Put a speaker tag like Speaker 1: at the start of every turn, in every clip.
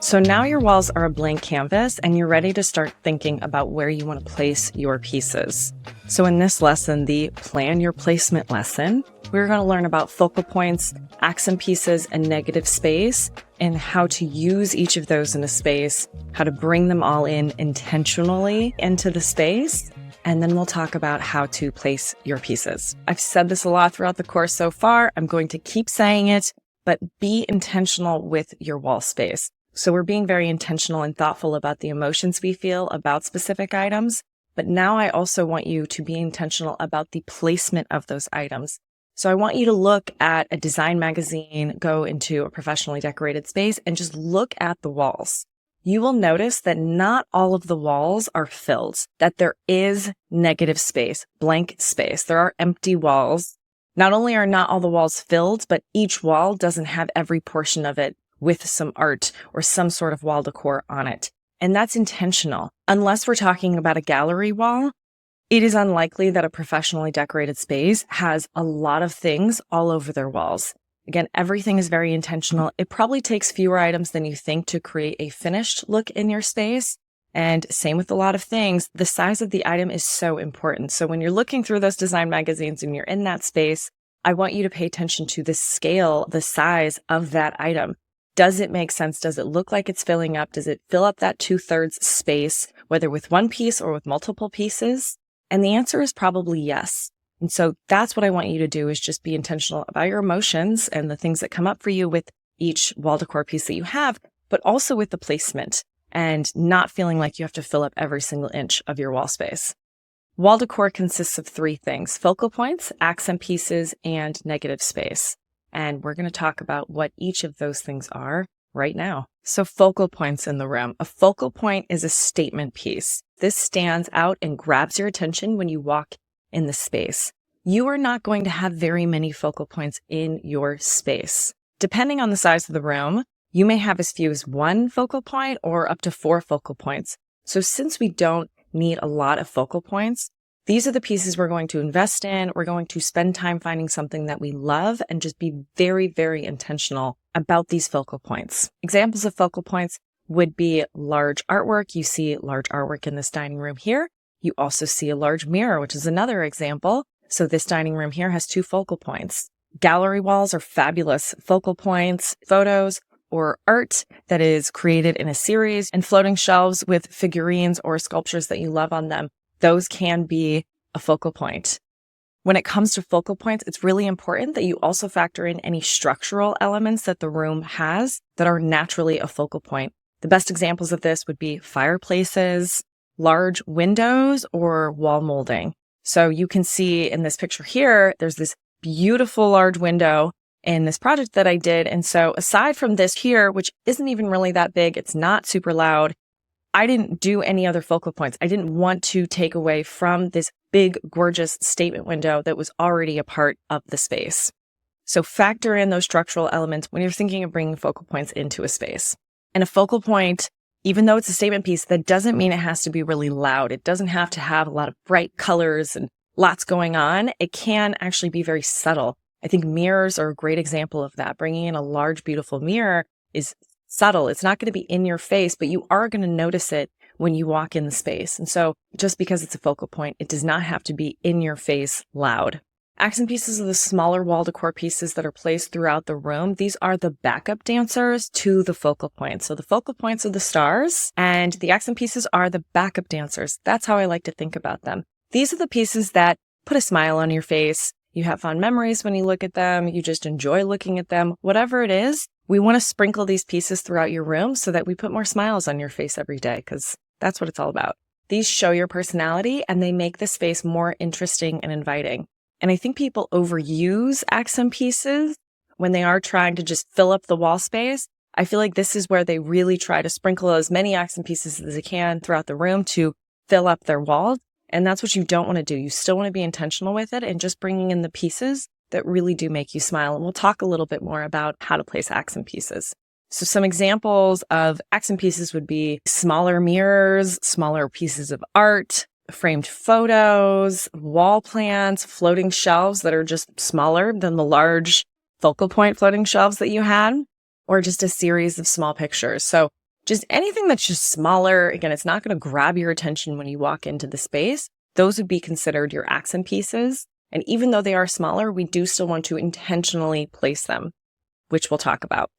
Speaker 1: So now your walls are a blank canvas and you're ready to start thinking about where you want to place your pieces. So in this lesson, the Plan Your Placement lesson, we're going to learn about focal points, accent pieces, and negative space, and how to use each of those in a space, how to bring them all in intentionally into the space, and then we'll talk about how to place your pieces. I've said this a lot throughout the course so far. I'm going to keep saying it, but be intentional with your wall space. So we're being very intentional and thoughtful about the emotions we feel about specific items. But now I also want you to be intentional about the placement of those items. So I want you to look at a design magazine, go into a professionally decorated space, and just look at the walls. You will notice that not all of the walls are filled, that there is negative space, blank space. There are empty walls. Not only are not all the walls filled, but each wall doesn't have every portion of it with some art or some sort of wall decor on it. And that's intentional. Unless we're talking about a gallery wall, it is unlikely that a professionally decorated space has a lot of things all over their walls. Again, everything is very intentional. It probably takes fewer items than you think to create a finished look in your space. And same with a lot of things, the size of the item is so important. So when you're looking through those design magazines and you're in that space, I want you to pay attention to the scale, the size of that item. Does it make sense? Does it look like it's filling up? Does it fill up that 2/3 space, whether with one piece or with multiple pieces? And the answer is probably yes. And so that's what I want you to do, is just be intentional about your emotions and the things that come up for you with each wall decor piece that you have, but also with the placement and not feeling like you have to fill up every single inch of your wall space. Wall decor consists of 3 things: focal points, accent pieces, and negative space. And we're going to talk about what each of those things are right now. So focal points in the room. A focal point is a statement piece. This stands out and grabs your attention when you walk in the space. You are not going to have very many focal points in your space. Depending on the size of the room, you may have as few as 1 focal point or up to 4 focal points. So since we don't need a lot of focal points, these are the pieces we're going to invest in. We're going to spend time finding something that we love and just be very, very intentional about these focal points. Examples of focal points would be large artwork. You see large artwork in this dining room here. You also see a large mirror, which is another example. So this dining room here has 2 focal points. Gallery walls are fabulous focal points, photos, or art that is created in a series, and floating shelves with figurines or sculptures that you love on them. Those can be a focal point. When it comes to focal points, it's really important that you also factor in any structural elements that the room has that are naturally a focal point. The best examples of this would be fireplaces, large windows, or wall molding. So you can see in this picture here, there's this beautiful large window in this project that I did. And so aside from this here, which isn't even really that big, it's not super loud, I didn't do any other focal points. I didn't want to take away from this big, gorgeous statement window that was already a part of the space. So factor in those structural elements when you're thinking of bringing focal points into a space. And a focal point, even though it's a statement piece, that doesn't mean it has to be really loud. It doesn't have to have a lot of bright colors and lots going on. It can actually be very subtle. I think mirrors are a great example of that. Bringing in a large, beautiful mirror is subtle. It's not going to be in your face, but you are going to notice it when you walk in the space. And so just because it's a focal point, it does not have to be in your face loud. Accent pieces are the smaller wall decor pieces that are placed throughout the room. These are the backup dancers to the focal points. So the focal points are the stars and the accent pieces are the backup dancers. That's how I like to think about them. These are the pieces that put a smile on your face. You have fond memories when you look at them. You just enjoy looking at them. Whatever it is, we want to sprinkle these pieces throughout your room so that we put more smiles on your face every day, because that's what it's all about. These show your personality and they make the space more interesting and inviting. And I think people overuse accent pieces when they are trying to just fill up the wall space. I feel like this is where they really try to sprinkle as many accent pieces as they can throughout the room to fill up their walls. And that's what you don't want to do. You still want to be intentional with it and just bringing in the pieces that really do make you smile. And we'll talk a little bit more about how to place accent pieces. So some examples of accent pieces would be smaller mirrors, smaller pieces of art, framed photos, wall plants, floating shelves that are just smaller than the large focal point floating shelves that you had, or just a series of small pictures. So just anything that's just smaller. Again, it's not going to grab your attention when you walk into the space. Those would be considered your accent pieces. And even though they are smaller, we do still want to intentionally place them, which we'll talk about.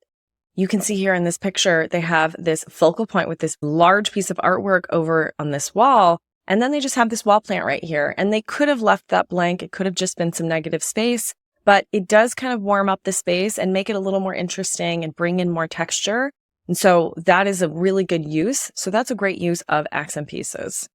Speaker 1: You can see here in this picture, they have this focal point with this large piece of artwork over on this wall. And then they just have this wall plant right here. And they could have left that blank. It could have just been some negative space, but it does kind of warm up the space and make it a little more interesting and bring in more texture. And so that is a really good use. So that's a great use of accent pieces.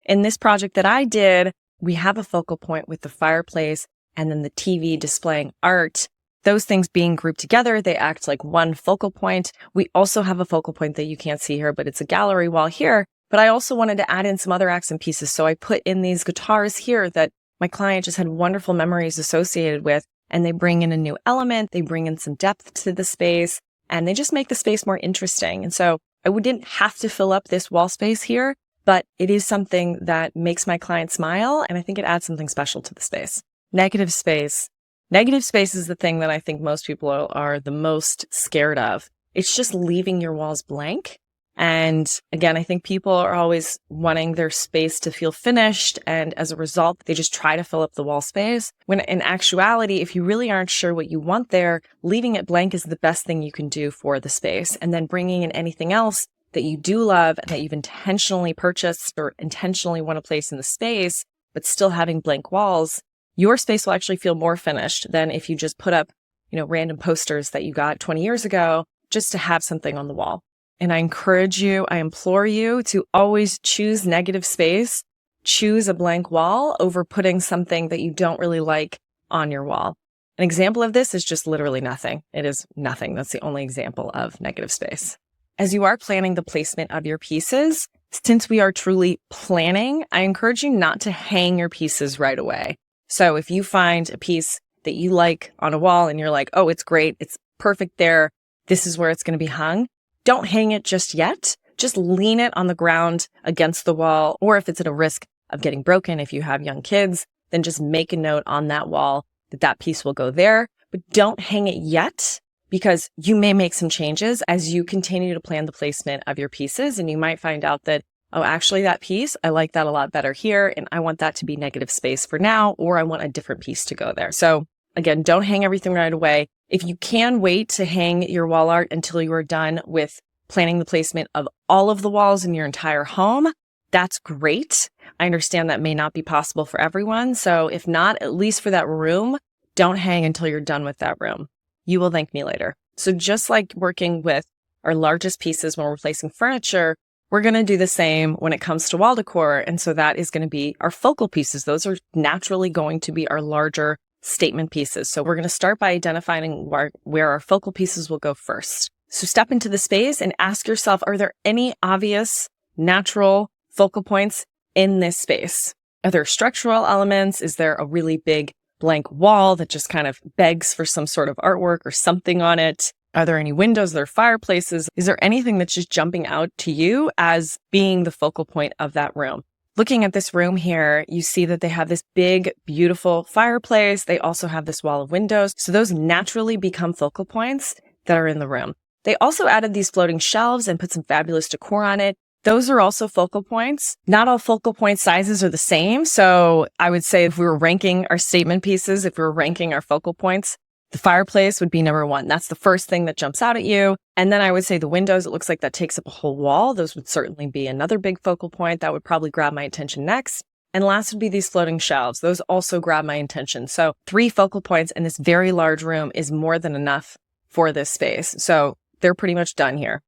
Speaker 1: In this project that I did, we have a focal point with the fireplace and then the TV displaying art. Those things being grouped together, they act like one focal point. We also have a focal point that you can't see here, but it's a gallery wall here. But I also wanted to add in some other accent pieces. So I put in these guitars here that my client just had wonderful memories associated with. And they bring in a new element. They bring in some depth to the space and they just make the space more interesting. And so I didn't have to fill up this wall space here, but it is something that makes my client smile. And I think it adds something special to the space. Negative space. Negative space is the thing that I think most people are the most scared of. It's just leaving your walls blank. And again, I think people are always wanting their space to feel finished. And as a result, they just try to fill up the wall space. When in actuality, if you really aren't sure what you want there, leaving it blank is the best thing you can do for the space. And then bringing in anything else that you do love, that you've intentionally purchased or intentionally want to place in the space, but still having blank walls, your space will actually feel more finished than if you just put up, random posters that you got 20 years ago just to have something on the wall. And I implore you to always choose negative space, choose a blank wall over putting something that you don't really like on your wall. An example of this is just literally nothing. It is nothing. That's the only example of negative space. As you are planning the placement of your pieces, since we are truly planning, I encourage you not to hang your pieces right away. So if you find a piece that you like on a wall and you're like, oh, it's great, it's perfect there, this is where it's going to be hung, don't hang it just yet. Just lean it on the ground against the wall, or if it's at a risk of getting broken, if you have young kids, then just make a note on that wall that piece will go there. But don't hang it yet, because you may make some changes as you continue to plan the placement of your pieces. And you might find out that, oh, actually that piece, I like that a lot better here. And I want that to be negative space for now, or I want a different piece to go there. So again, don't hang everything right away. If you can wait to hang your wall art until you are done with planning the placement of all of the walls in your entire home, that's great. I understand that may not be possible for everyone. So if not, at least for that room, don't hang until you're done with that room. You will thank me later. So just like working with our largest pieces when we're placing furniture, we're going to do the same when it comes to wall decor. And so that is going to be our focal pieces. Those are naturally going to be our larger statement pieces. So we're going to start by identifying where our focal pieces will go first. So step into the space and ask yourself, are there any obvious, natural focal points in this space? Are there structural elements? Is there a really big blank wall that just kind of begs for some sort of artwork or something on it? Are there any windows? Are there fireplaces? Is there anything that's just jumping out to you as being the focal point of that room? Looking at this room here, you see that they have this big, beautiful fireplace. They also have this wall of windows. So those naturally become focal points that are in the room. They also added these floating shelves and put some fabulous decor on it. Those are also focal points. Not all focal point sizes are the same. So I would say if we were ranking our statement pieces, if we were ranking our focal points, the fireplace would be number one. That's the first thing that jumps out at you. And then I would say the windows, it looks like that takes up a whole wall. Those would certainly be another big focal point that would probably grab my attention next. And last would be these floating shelves. Those also grab my attention. So 3 focal points in this very large room is more than enough for this space. So they're pretty much done here.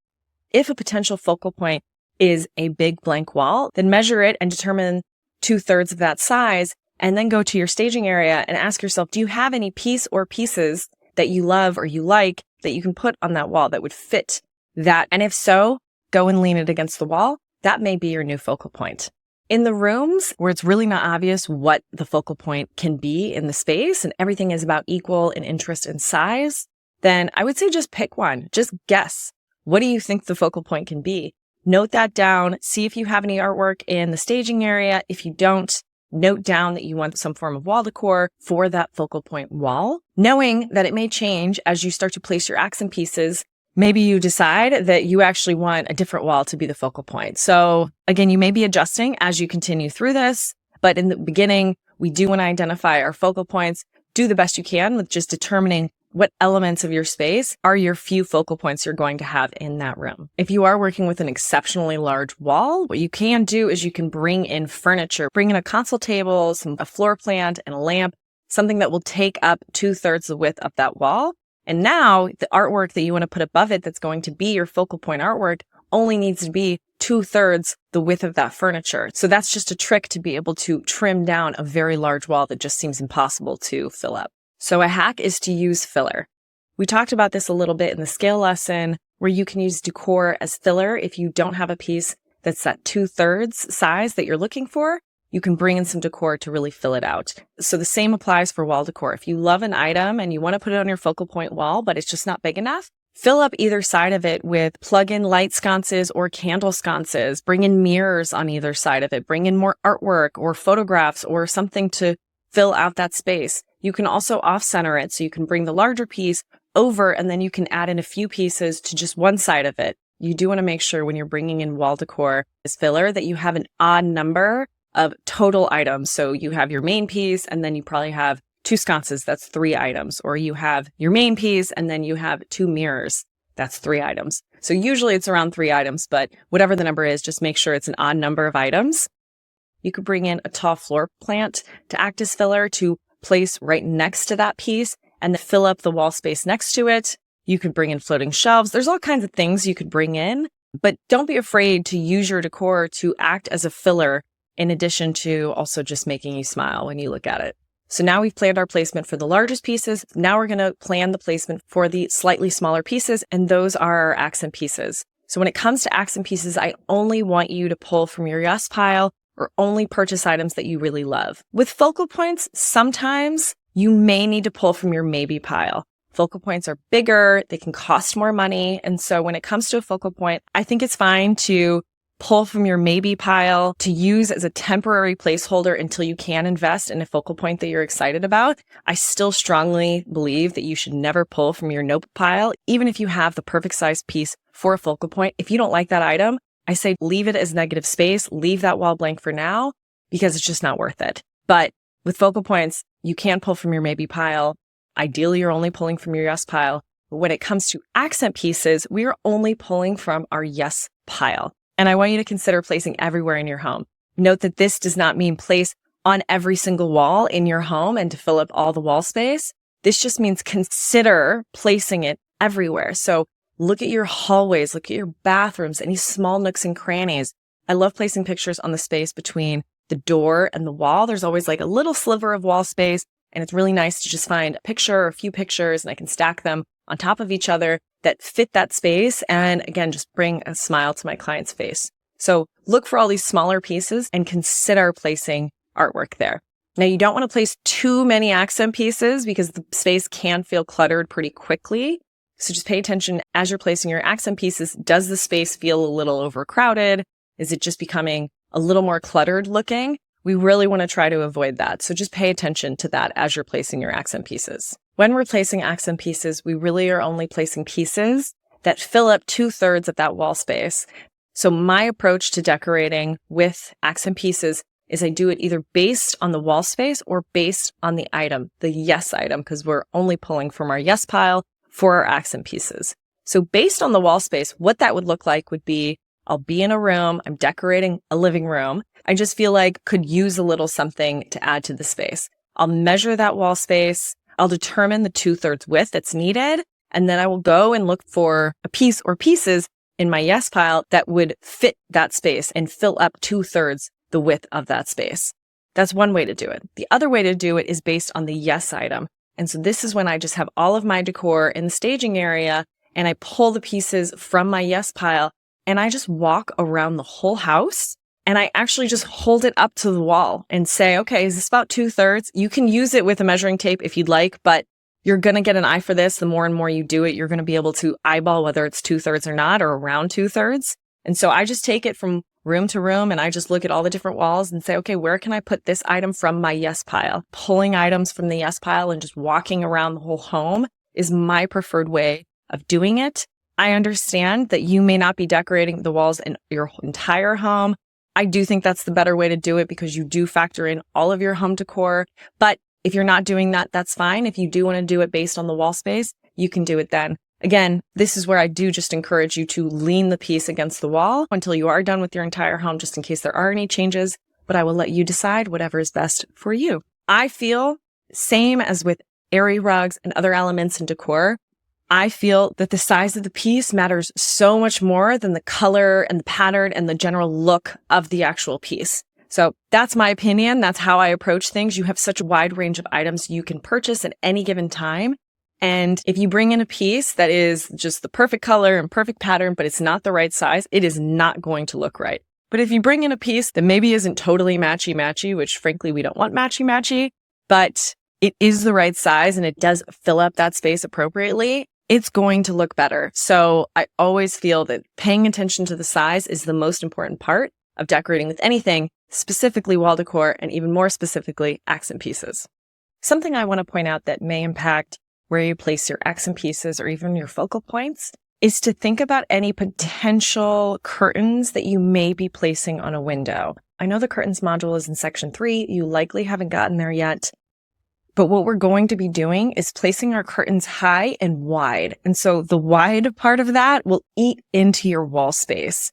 Speaker 1: If a potential focal point is a big blank wall, then measure it and determine 2/3 of that size. And then go to your staging area and ask yourself, do you have any piece or pieces that you love or you like that you can put on that wall that would fit that? And if so, go and lean it against the wall. That may be your new focal point. In the rooms where it's really not obvious what the focal point can be in the space and everything is about equal in interest and size, then I would say just pick one. Just guess. What do you think the focal point can be? Note that down. See if you have any artwork in the staging area. If you don't, note down that you want some form of wall decor for that focal point wall, knowing that it may change as you start to place your accent pieces Maybe you decide that you actually want a different wall to be the focal point. So again, you may be adjusting as you continue through this, but in the beginning, we do want to identify our focal points, do the best you can with just determining what elements of your space are your few focal points you're going to have in that room. If you are working with an exceptionally large wall, what you can do is you can bring in furniture, bring in a console table, a floor plan and a lamp, something that will take up 2/3 the width of that wall. And now the artwork that you want to put above it that's going to be your focal point artwork only needs to be 2/3 the width of that furniture. So that's just a trick to be able to trim down a very large wall that just seems impossible to fill up. So a hack is to use filler. We talked about this a little bit in the scale lesson where you can use decor as filler. If you don't have a piece that's that 2/3 size that you're looking for, you can bring in some decor to really fill it out. So the same applies for wall decor. If you love an item and you want to put it on your focal point wall, but it's just not big enough, fill up either side of it with plug-in light sconces or candle sconces. Bring in mirrors on either side of it. Bring in more artwork or photographs or something to fill out that space. You can also off-center it, so you can bring the larger piece over and then you can add in a few pieces to just one side of it. You do want to make sure when you're bringing in wall decor as filler that you have an odd number of total items. So you have your main piece and then you probably have 2 sconces, that's 3 items. Or you have your main piece and then you have 2 mirrors, that's 3 items. So usually it's around 3 items, but whatever the number is, just make sure it's an odd number of items. You could bring in a tall floor plant to act as filler to place right next to that piece and then fill up the wall space next to it. You could bring in floating shelves. There's all kinds of things you could bring in, but don't be afraid to use your decor to act as a filler in addition to also just making you smile when you look at it. So now we've planned our placement for the largest pieces. Now we're going to plan the placement for the slightly smaller pieces, and those are our accent pieces. So when it comes to accent pieces, I only want you to pull from your yes pile or only purchase items that you really love. With focal points, sometimes you may need to pull from your maybe pile. Focal points are bigger, they can cost more money. And so when it comes to a focal point, I think it's fine to pull from your maybe pile to use as a temporary placeholder until you can invest in a focal point that you're excited about. I still strongly believe that you should never pull from your nope pile, even if you have the perfect size piece for a focal point. If you don't like that item, I say leave it as negative space, leave that wall blank for now because it's just not worth it. But with focal points, you can pull from your maybe pile. Ideally, you're only pulling from your yes pile. But when it comes to accent pieces, we are only pulling from our yes pile. And I want you to consider placing everywhere in your home. Note that this does not mean place on every single wall in your home and to fill up all the wall space. This just means consider placing it everywhere. So look at your hallways, look at your bathrooms, any small nooks and crannies. I love placing pictures on the space between the door and the wall. There's always like a little sliver of wall space, and it's really nice to just find a picture or a few pictures, and I can stack them on top of each other that fit that space. And again, just bring a smile to my client's face. So look for all these smaller pieces and consider placing artwork there. Now, you don't want to place too many accent pieces because the space can feel cluttered pretty quickly. So just pay attention as you're placing your accent pieces. Does the space feel a little overcrowded? Is it just becoming a little more cluttered looking? We really want to try to avoid that. So just pay attention to that as you're placing your accent pieces. When we're placing accent pieces, we really are only placing pieces that fill up 2/3 of that wall space. So my approach to decorating with accent pieces is I do it either based on the wall space or based on the item, the yes item, because we're only pulling from our yes pile for our accent pieces. So based on the wall space, what that would look like would be, I'll be in a room, I'm decorating a living room. I just feel like could use a little something to add to the space. I'll measure that wall space. I'll determine the 2/3 width that's needed. And then I will go and look for a piece or pieces in my yes pile that would fit that space and fill up 2/3 the width of that space. That's one way to do it. The other way to do it is based on the yes item. And so this is when I just have all of my decor in the staging area and I pull the pieces from my yes pile and I just walk around the whole house and I actually just hold it up to the wall and say, okay, is this about 2/3? You can use it with a measuring tape if you'd like, but you're going to get an eye for this. The more and more you do it, you're going to be able to eyeball whether it's 2/3 or not, or around 2/3. And so I just take it from room to room and I just look at all the different walls and say, okay, where can I put this item from my yes pile? Pulling items from the yes pile and just walking around the whole home is my preferred way of doing it. I understand that you may not be decorating the walls in your entire home. I do think that's the better way to do it because you do factor in all of your home decor. But if you're not doing that, that's fine. If you do want to do it based on the wall space, you can do it then. Again, this is where I do just encourage you to lean the piece against the wall until you are done with your entire home, just in case there are any changes. But I will let you decide whatever is best for you. I feel, same as with airy rugs and other elements in decor, I feel that the size of the piece matters so much more than the color and the pattern and the general look of the actual piece. So that's my opinion. That's how I approach things. You have such a wide range of items you can purchase at any given time. And if you bring in a piece that is just the perfect color and perfect pattern, but it's not the right size, it is not going to look right. But if you bring in a piece that maybe isn't totally matchy-matchy, which frankly, we don't want matchy-matchy, but it is the right size and it does fill up that space appropriately, it's going to look better. So I always feel that paying attention to the size is the most important part of decorating with anything, specifically wall decor, and even more specifically, accent pieces. Something I want to point out that may impact where you place your accent pieces or even your focal points is to think about any potential curtains that you may be placing on a window. I know the curtains module is in section 3. You likely haven't gotten there yet. But what we're going to be doing is placing our curtains high and wide. And so the wide part of that will eat into your wall space.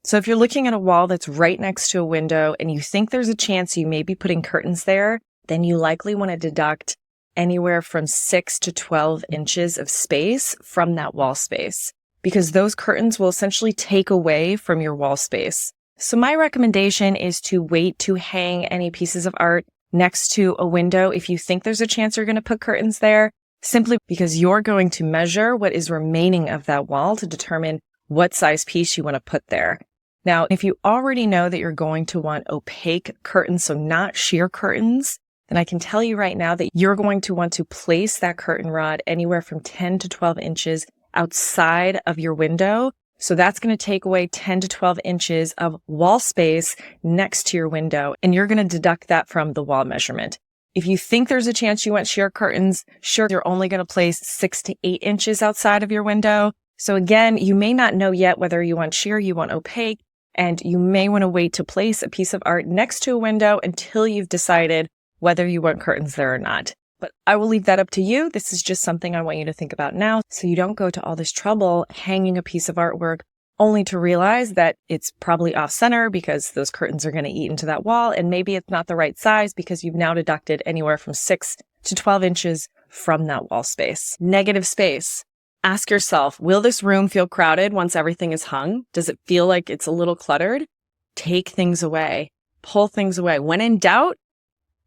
Speaker 1: So if you're looking at a wall that's right next to a window and you think there's a chance you may be putting curtains there, then you likely want to deduct anywhere from 6 to 12 inches of space from that wall space, because those curtains will essentially take away from your wall space. So my recommendation is to wait to hang any pieces of art next to a window if you think there's a chance you're going to put curtains there, simply because you're going to measure what is remaining of that wall to determine what size piece you want to put there. Now, if you already know that you're going to want opaque curtains, so not sheer curtains, then I can tell you right now that you're going to want to place that curtain rod anywhere from 10 to 12 inches outside of your window. So that's going to take away 10 to 12 inches of wall space next to your window, and you're going to deduct that from the wall measurement. If you think there's a chance you want sheer curtains, sure, you're only going to place 6 to 8 inches outside of your window. So again, you may not know yet whether you want sheer, you want opaque, and you may want to wait to place a piece of art next to a window until you've decided whether you want curtains there or not. But I will leave that up to you. This is just something I want you to think about now, so you don't go to all this trouble hanging a piece of artwork only to realize that it's probably off center because those curtains are going to eat into that wall, and maybe it's not the right size because you've now deducted anywhere from 6 to 12 inches from that wall space. Negative space. Ask yourself, will this room feel crowded once everything is hung? Does it feel like it's a little cluttered? Take things away. Pull things away. When in doubt,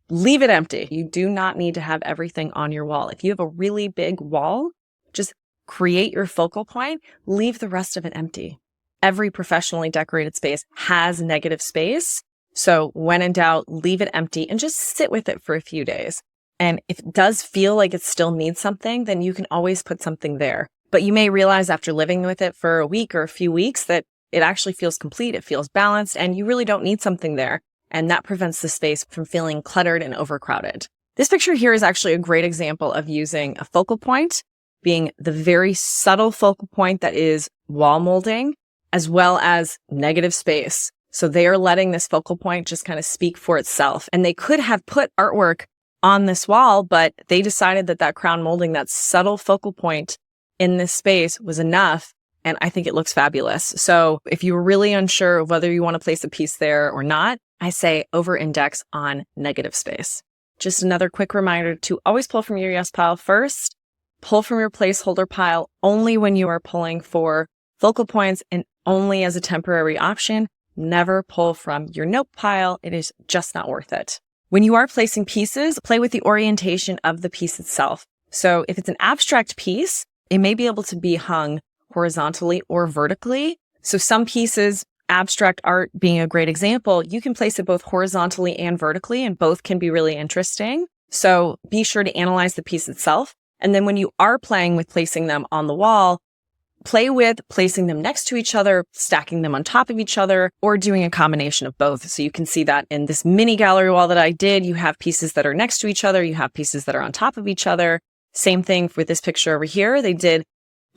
Speaker 1: leave it empty. You do not need to have everything on your wall. If you have a really big wall, just create your focal point, leave the rest of it empty. Every professionally decorated space has negative space. So when in doubt, leave it empty and just sit with it for a few days. And if it does feel like it still needs something, then you can always put something there. But you may realize after living with it for a week or a few weeks that it actually feels complete, it feels balanced, and you really don't need something there. And that prevents the space from feeling cluttered and overcrowded. This picture here is actually a great example of using a focal point, being the very subtle focal point that is wall molding, as well as negative space. So they are letting this focal point just kind of speak for itself. And they could have put artwork on this wall, but they decided that that crown molding, that subtle focal point in this space was enough. And I think it looks fabulous. So if you're really unsure of whether you want to place a piece there or not, I say over-index on negative space. Just another quick reminder to always pull from your yes pile first. Pull from your placeholder pile only when you are pulling for focal points and only as a temporary option. Never pull from your note pile. It is just not worth it. When you are placing pieces, play with the orientation of the piece itself. So if it's an abstract piece, it may be able to be hung horizontally or vertically. So some pieces, abstract art being a great example, you can place it both horizontally and vertically, and both can be really interesting. So be sure to analyze the piece itself. And then when you are playing with placing them on the wall, play with placing them next to each other, stacking them on top of each other, or doing a combination of both. So you can see that in this mini gallery wall that I did, you have pieces that are next to each other, you have pieces that are on top of each other. Same thing with this picture over here. They did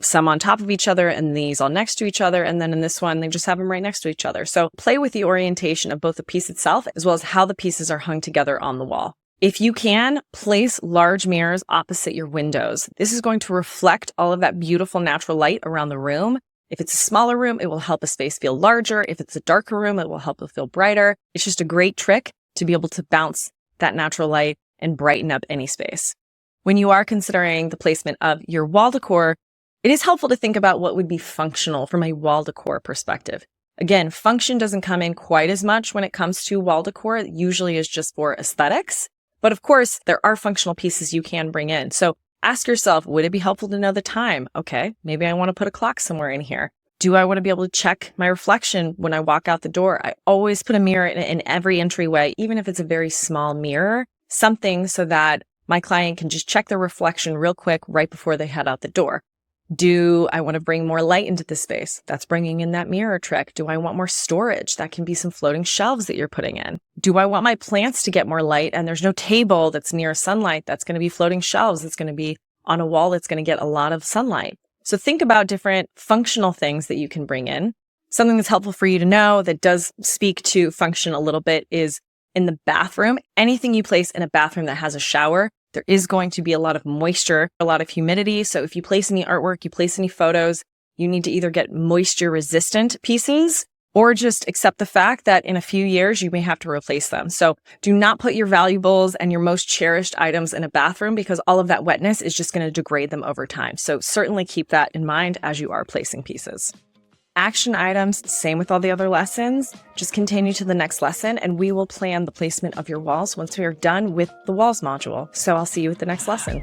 Speaker 1: some on top of each other and these all next to each other. And then in this one, they just have them right next to each other. So play with the orientation of both the piece itself, as well as how the pieces are hung together on the wall. If you can, place large mirrors opposite your windows. This is going to reflect all of that beautiful natural light around the room. If it's a smaller room, it will help a space feel larger. If it's a darker room, it will help it feel brighter. It's just a great trick to be able to bounce that natural light and brighten up any space. When you are considering the placement of your wall decor, it is helpful to think about what would be functional from a wall decor perspective. Again, function doesn't come in quite as much when it comes to wall decor. It usually is just for aesthetics. But of course, there are functional pieces you can bring in. So ask yourself, would it be helpful to know the time? Okay, maybe I want to put a clock somewhere in here. Do I want to be able to check my reflection when I walk out the door? I always put a mirror in every entryway, even if it's a very small mirror, something so that my client can just check their reflection real quick right before they head out the door. Do I want to bring more light into the space? That's bringing in that mirror trick. Do I want more storage? That can be some floating shelves that you're putting in. Do I want my plants to get more light and there's no table that's near sunlight? That's going to be floating shelves. That's going to be on a wall that's going to get a lot of sunlight. So think about different functional things that you can bring in. Something that's helpful for you to know that does speak to function a little bit is in the bathroom. Anything you place in a bathroom that has a shower, there is going to be a lot of moisture, a lot of humidity. So if you place any artwork, you place any photos, you need to either get moisture resistant pieces or just accept the fact that in a few years, you may have to replace them. So do not put your valuables and your most cherished items in a bathroom because all of that wetness is just going to degrade them over time. So certainly keep that in mind as you are placing pieces. Action items, same with all the other lessons. Just continue to the next lesson and we will plan the placement of your walls once we are done with the walls module. So I'll see you at the next lesson.